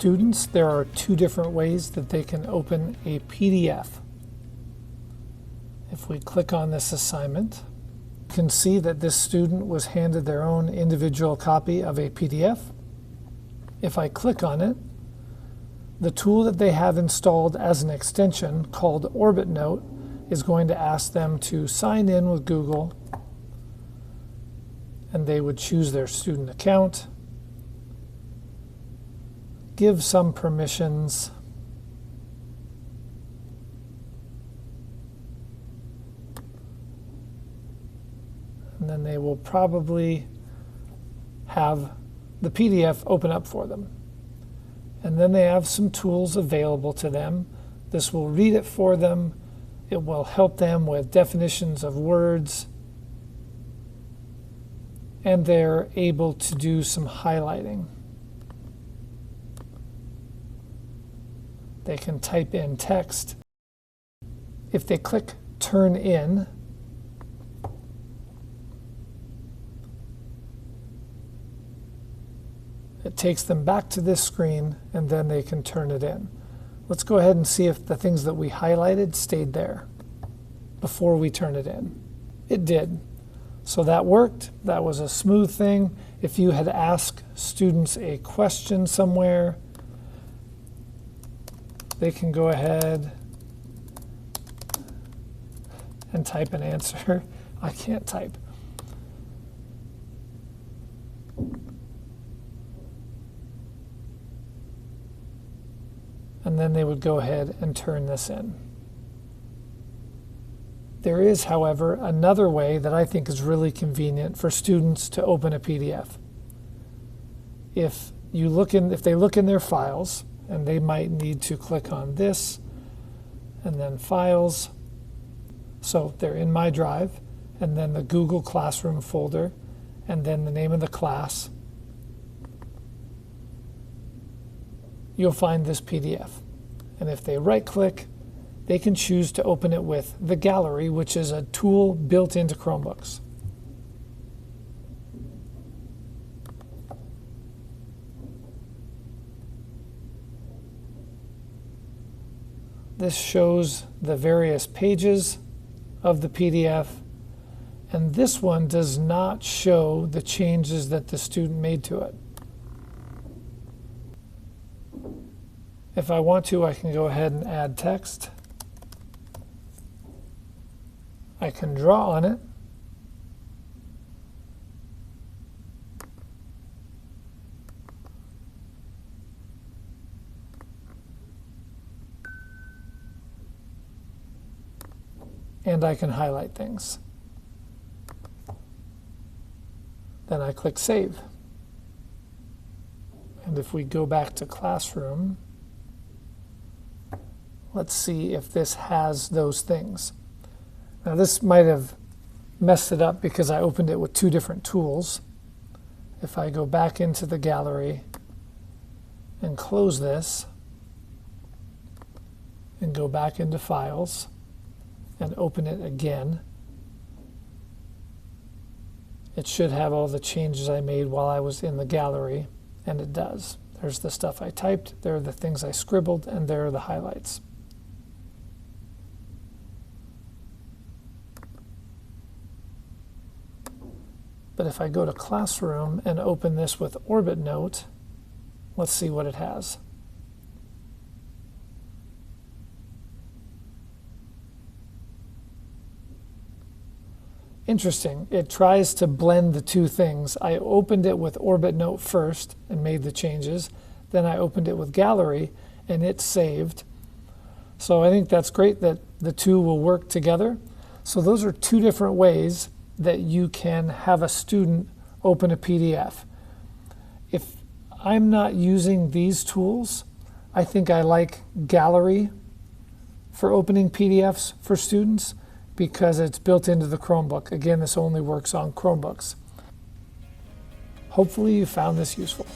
students, there are two different ways that they can open a PDF. If we click on this assignment, you can see that this student was handed their own individual copy of a PDF. If I click on it, the tool that they have installed as an extension called Orbitnote is going to ask them to sign in with Google, and they would choose their student account, give some permissions, and then they will probably have the PDF open up for them. And then they have some tools available to them. This will read it for them. It will help them with definitions of words. And they're able to do some highlighting. They can type in text. If they click Turn In, it takes them back to this screen, and then they can turn it in. Let's go ahead and see if the things that we highlighted stayed there before we turn it in. It did. So that worked. That was a smooth thing. If you had asked students a question somewhere, they can go ahead and type an answer. I can't type. And then they would go ahead and turn this in. There is, however, another way that I think is really convenient for students to open a PDF. If they look in their files, and they might need to click on this, and then Files. So they're in My Drive, and then the Google Classroom folder, and then the name of the class. You'll find this PDF. And if they right-click, they can choose to open it with the gallery, which is a tool built into Chromebooks. This shows the various pages of the PDF, and this one does not show the changes that the student made to it. If I want to, I can go ahead and add text. I can draw on it. And I can highlight things. Then I click Save. And if we go back to Classroom, let's see if this has those things. Now this might have messed it up because I opened it with two different tools. If I go back into the gallery and close this and go back into Files and open it again, it should have all the changes I made while I was in the gallery, and it does. There's the stuff I typed, there are the things I scribbled, and there are the highlights. But if I go to Classroom and open this with Orbitnote, let's see what it has. Interesting. It tries to blend the two things. I opened it with Orbitnote first and made the changes. Then I opened it with Gallery and it saved. So I think that's great that the two will work together. So those are two different ways that you can have a student open a PDF. If I'm not using these tools, I think I like Gallery for opening PDFs for students because it's built into the Chromebook. Again, this only works on Chromebooks. Hopefully you found this useful.